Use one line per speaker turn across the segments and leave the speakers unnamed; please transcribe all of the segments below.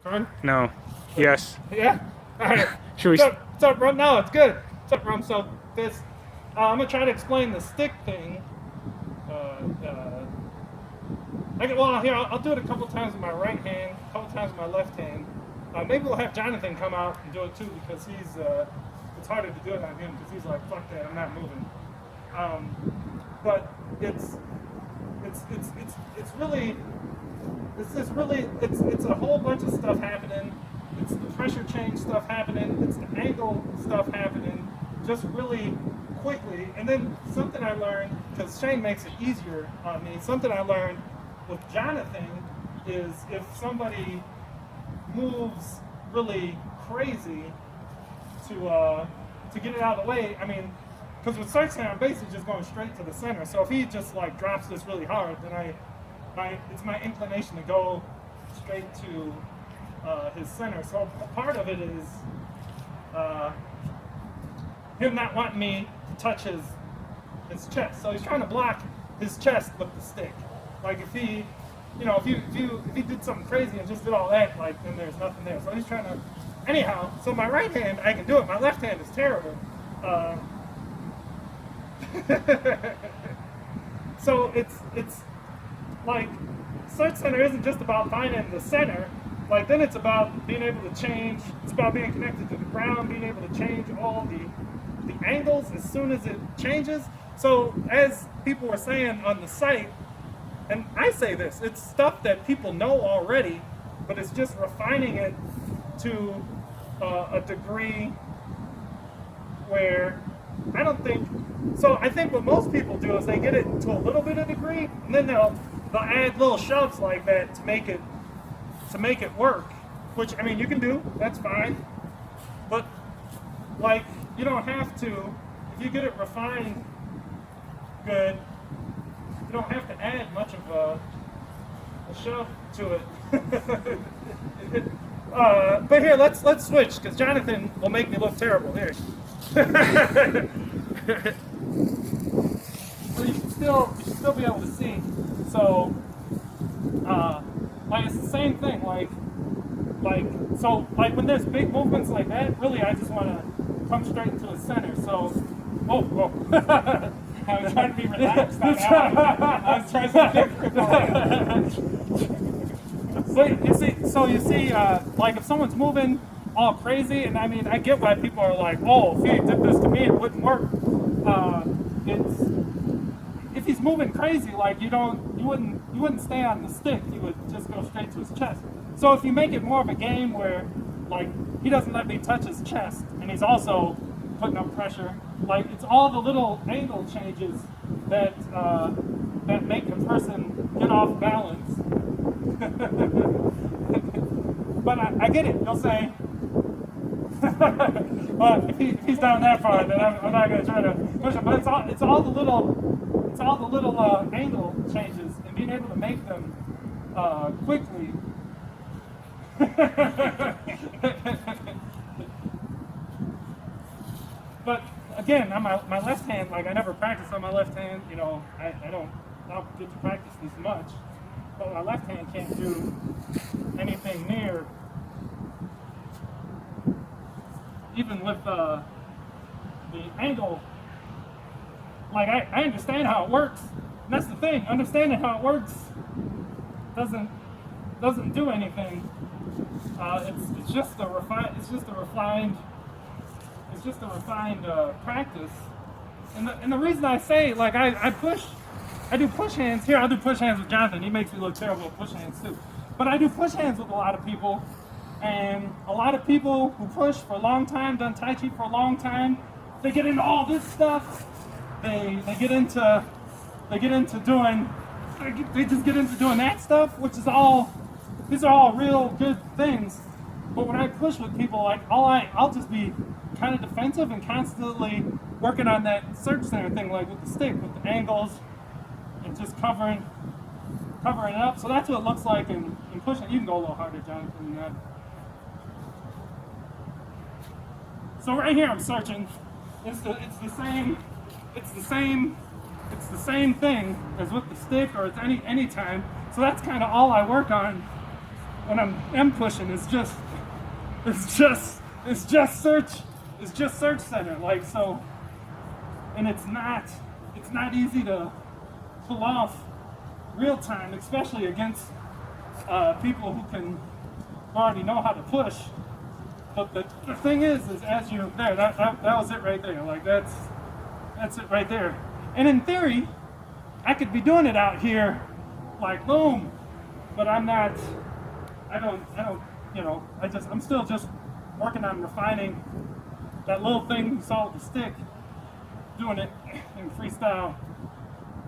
On?
No. Yes.
Yeah? Alright.
Should we?
What's up, bro? No, it's good. What's up, bro? So, this, I'm gonna try to explain the stick thing. Well, here, I'll do it a couple times with my right hand, a couple times with my left hand. Maybe we'll have Jonathan come out and do it too because it's harder to do it on him because he's like, fuck that, I'm not moving. But it's a whole bunch of stuff happening. It's the pressure change stuff happening. It's the angle stuff happening just really quickly. And then something I learned, because Shane makes it easier on me, something I learned with Jonathan is if somebody moves really crazy to get it out of the way, I mean, because with search center, I'm basically just going straight to the center. So if he just like drops this really hard, then it's my inclination to go straight to his center. So part of it is him not wanting me to touch his chest. So he's trying to block his chest with the stick. Like if he, if he did something crazy and just did all that, like then there's nothing there. So he's trying to. Anyhow, so my right hand I can do it. My left hand is terrible. So it's like search center isn't just about finding the center. Like then it's about being able to change. It's about being connected to the ground, being able to change all the angles as soon as it changes. So as people were saying on the site, and I say this, it's stuff that people know already, but it's just refining it to a degree where I don't think. So I think what most people do is they get it to a little bit of degree, and then they'll add little shoves like that to make it work. Which I mean you can do, that's fine. But like you don't have to. If you get it refined good, you don't have to add much of a shove to it. But here, let's switch because Jonathan will make me look terrible here. So you should still be able to see. So, like it's the same thing. Like when there's big movements like that, really I just want to come straight into the center. So, whoa.
I was trying to be relaxed. I was trying to
But you see, like if someone's moving all crazy, and I mean, I get why people are like, oh, if he did this to me, it wouldn't work. If he's moving crazy, like you wouldn't stay on the stick. You would just go straight to his chest. So if you make it more of a game where, like, he doesn't let me touch his chest, and he's also putting up pressure. Like it's all the little angle changes that make the person get off balance. But I get it. You'll say, well, if he's down that far, then I'm not going to try to push him. But it's all the little angle changes and being able to make them quickly. But again, on my left hand, like I never practice on my left hand. I don't get to practice this much. But my left hand can't do anything near, even with the angle. Like I understand how it works. And that's the thing. Understanding how it works doesn't do anything. It's just a refined practice. And the reason I say, like, I do push hands. Here, I'll do push hands with Jonathan. He makes me look terrible at push hands, too. But I do push hands with a lot of people. And a lot of people who push for a long time, done Tai Chi for a long time, they get into all this stuff. They just get into doing that stuff, which is these are all real good things. But when I push with people, like, I'll just be kind of defensive and constantly working on that search center thing, like with the stick, with the angles, and just covering it up. So that's what it looks like in pushing. You can go a little harder, Jonathan, than that. So right here, I'm searching. It's the same thing as with the stick or it's any time. So that's kind of all I work on when I'm pushing, it's just search center. Like, so, and it's not easy to pull off real time, especially against people who already know how to push. But the thing is as you there, that was it right there. Like that's it right there. And in theory, I could be doing it out here, like boom, but I'm not. I don't. You know, I'm still just working on refining that little thing you saw with the stick, doing it in freestyle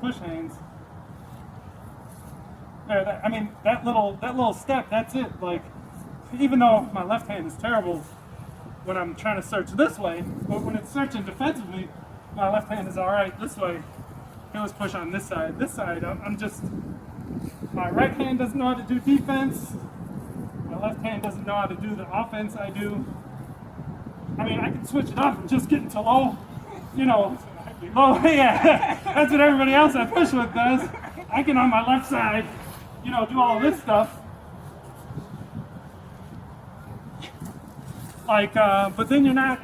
push hands. There, I mean, that little step, that's it. Like, even though my left hand is terrible when I'm trying to search this way, but when it's searching defensively, my left hand is all right this way. Okay, let's push on this side. This side, I'm just, my right hand doesn't know how to do defense. My left hand doesn't know how to do the offense I do. I mean, I can switch it up and just get into low, you know, low, yeah. That's what everybody else I push with does. I can, on my left side, you know, do all this stuff. Like, but then you're not,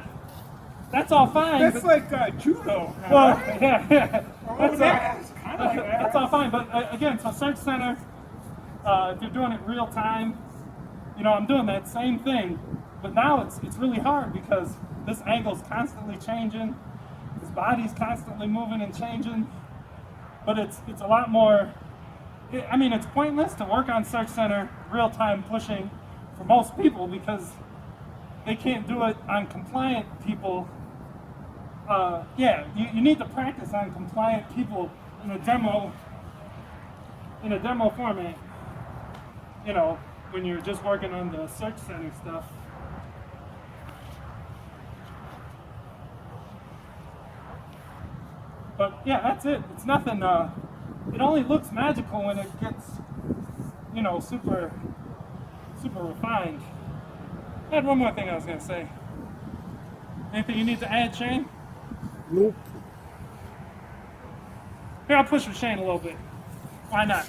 that's all fine.
That's like judo.
Well, yeah.
That's kind of like that.
That's all fine, but again, so search center, if you're doing it real time, you know, I'm doing that same thing, but now it's really hard because this angle's constantly changing, his body's constantly moving and changing, but it's a lot more, I mean, it's pointless to work on search center real time pushing for most people because they can't do it on compliant people. Yeah, you need to practice on compliant people in a demo format, you know, when you're just working on the search center stuff. But yeah, that's it. It's nothing, it only looks magical when it gets, you know, super refined. I had one more thing I was gonna say. Anything you need to add, Shane?
Nope.
Here, I'll push with Shane a little bit. Why not?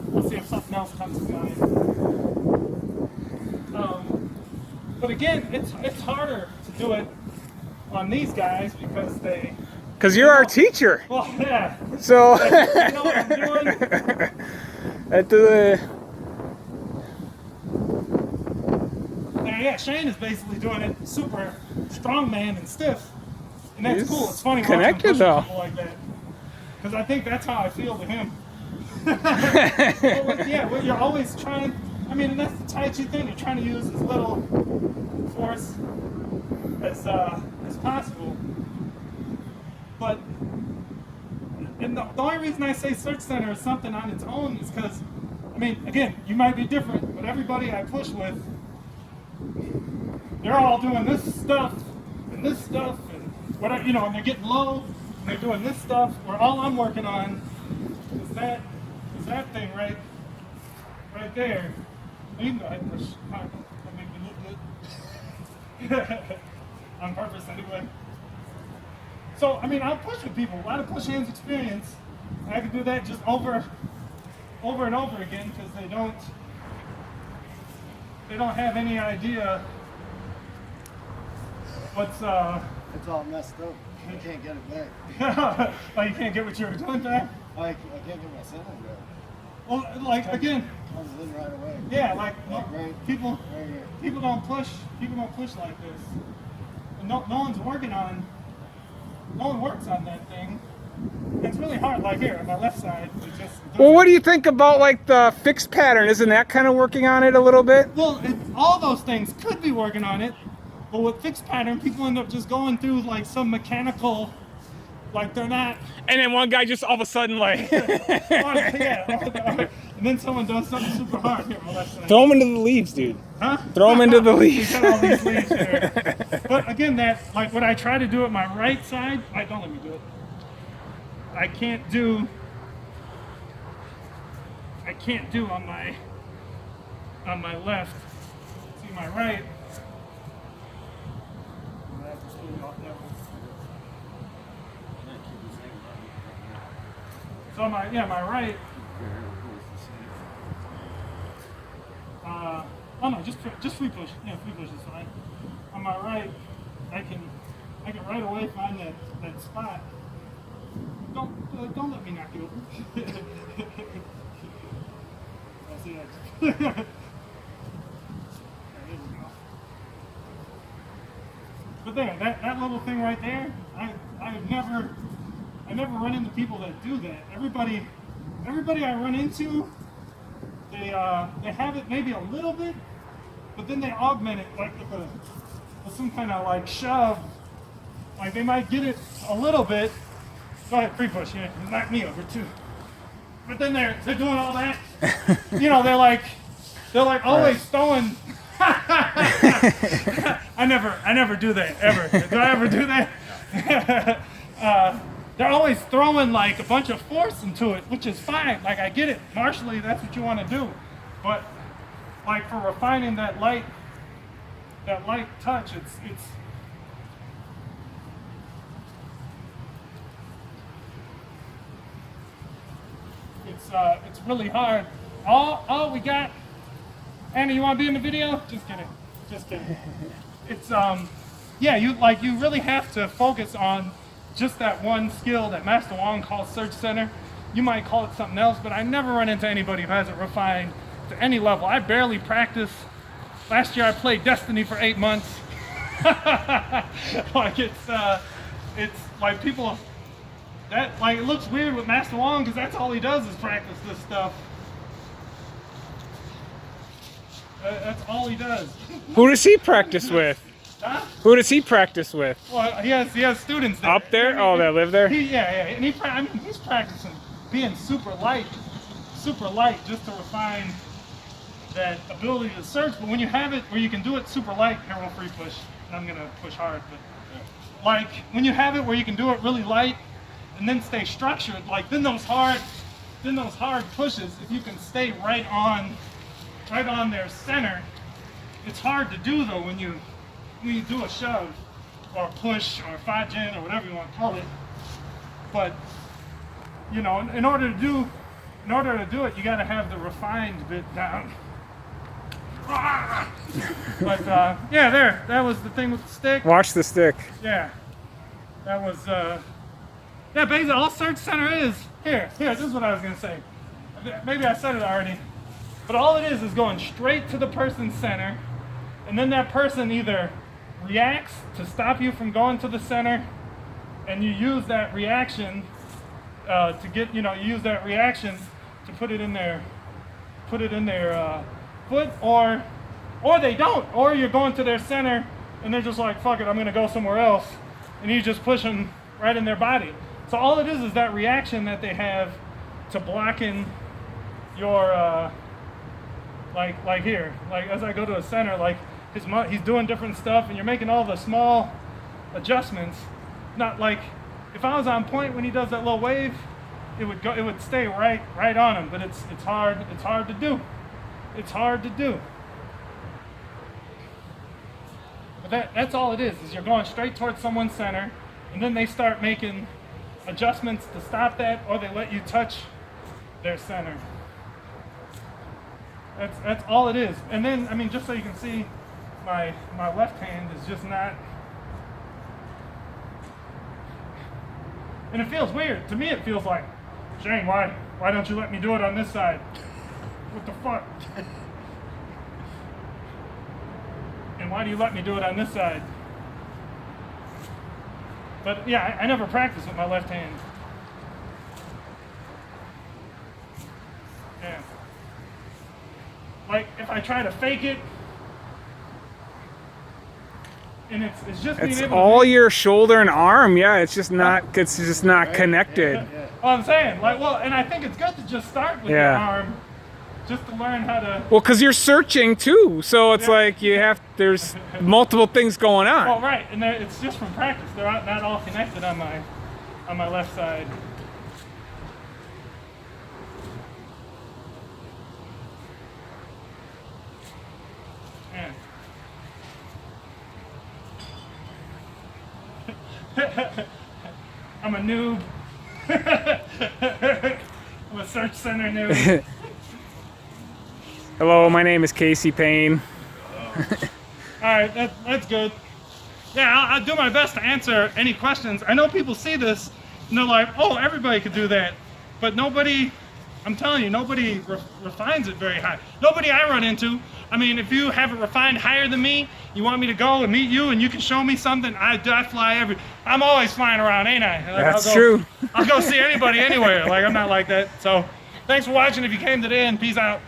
We'll see if something else comes to mind. But again, it's harder to do it on these guys because they.
Because you're our teacher.
Well, yeah.
So.
You know what I'm doing? Yeah, Shane is basically doing it super strongman and stiff, and that's
He's
cool. It's funny
connected,
watching
though.
people like that because I think that's how I feel to him. Well, you're always trying. I mean, and that's the Tai Chi thing. You're trying to use as little force as possible. But and the only reason I say search center is something on its own is because, I mean, again, you might be different, but everybody I push with, they're all doing this stuff and whatever, you know, and they're getting low and they're doing this stuff where all I'm working on is that thing right there. You can go ahead and push. That make me look good. On purpose anyway. So, I mean, I'll push with people. A lot of push hands experience. I can do that just over and over again because they don't have any idea what's
It's all messed up. I can't get it back.
oh, you can't get what you were doing back?
I can't get my center back.
Well, like again,
Comes in right away.
yeah, like
right
people
here.
don't push like this. And no one works on that thing. It's really hard, like here on my left side.
Well, what do you think about like the fixed pattern? Isn't that kind of working on it a little bit?
Well, all those things could be working on it, but with fixed pattern, people end up just going through like some mechanical, like they're not.
And then one guy just all of a sudden like
Yeah, and then someone does something super hard here on my left side.
throw him into the leaves, dude.
Huh?
Throw him into the
You
leaves.
got all these leaves here. But again, that like what I try to do at my right side, don't let me do it. I can't do on my left. See my right. So my right. Oh no, just free push. Yeah, free push is fine. On my right, I can right away find that spot. Don't let me knock you over. I'll see that. There we go. But there, that little thing right there, I never run into people that do that. Everybody I run into, they have it maybe a little bit, but then they augment it like with some kind of like shove. Like they might get it a little bit. Go ahead, free push. Yeah, knock me over too. But then they're doing all that. You know, they're like always throwing. I never do that ever. Do I ever do that? They're always throwing like a bunch of force into it, which is fine. Like I get it, martially, that's what you want to do. But like for refining that light touch, it's really hard. Oh, we got. Anna, you want to be in the video? Just kidding. It's yeah, you really have to focus on just that one skill that Master Wong calls Search Center. You might call it something else, but I never run into anybody who has it refined to any level. I barely practice. Last year I played Destiny for 8 months. Like it's like people that like it looks weird with Master Wong because that's all he does is practice this stuff. That's all he does.
Who does he practice with?
Huh?
Who does he practice with?
Well, he has students there.
Up there? Oh, that live there?
Yeah, and he's practicing being super light, just to refine that ability to search. But when you have it where you can do it super light, here we'll free push. I'm gonna push hard, but like when you have it where you can do it really light and then stay structured, like then those hard pushes, if you can stay right on their center, it's hard to do though when you do a shove or a push or a Fajin or whatever you want to call it. But you know, in order to do it, you got to have the refined bit down. But yeah, that was the thing with the stick.
Watch the stick.
Yeah, that was yeah. Basically, all Search Center is here. This is what I was gonna say. Maybe I said it already. But all it is going straight to the person's center, and then that person either reacts to stop you from going to the center, and you use that reaction to get, you use that reaction to put it in their foot, or they don't, or you're going to their center, and they're just like, fuck it, I'm gonna go somewhere else, and you just push them right in their body. So all it is that reaction that they have to blocking your like here, like as I go to a center, like he's doing different stuff, and you're making all the small adjustments. Not like if I was on point when he does that little wave, it would stay right on him. But it's hard to do. It's hard to do. But that's all it is you're going straight towards someone's center, and then they start making adjustments to stop that, or they let you touch their center. That's all it is. And then, I mean, just so you can see, my left hand is just not, and it feels weird. To me, it feels like, Shane, why don't you let me do it on this side? What the fuck? And why do you let me do it on this side? But yeah, I never practice with my left hand. Yeah. Like if I try to fake it, and it's just being
It's
able
all
to
your shoulder and arm. Yeah, it's just not connected.
Yeah.
well, I'm saying, like, well, and I think it's good to just start with your arm, just to learn how to.
Well, because you're searching too, so it's like there's multiple things going on.
Well, right, and it's just from practice. They're not all connected on my left side. Yeah. I'm a noob. I'm a Search Center noob.
Hello, my name is Casey Payne.
All right, that's good. Yeah, I'll do my best to answer any questions. I know people see this and they're like, oh, everybody could do that. But nobody, I'm telling you, nobody refines it very high. Nobody I run into. I mean, if you have it refined higher than me, you want me to go and meet you and you can show me something, I fly I'm always flying around, ain't I? Like,
That's true.
I'll go see anybody anywhere. Like, I'm not like that. So thanks for watching. If you came to the end, peace out.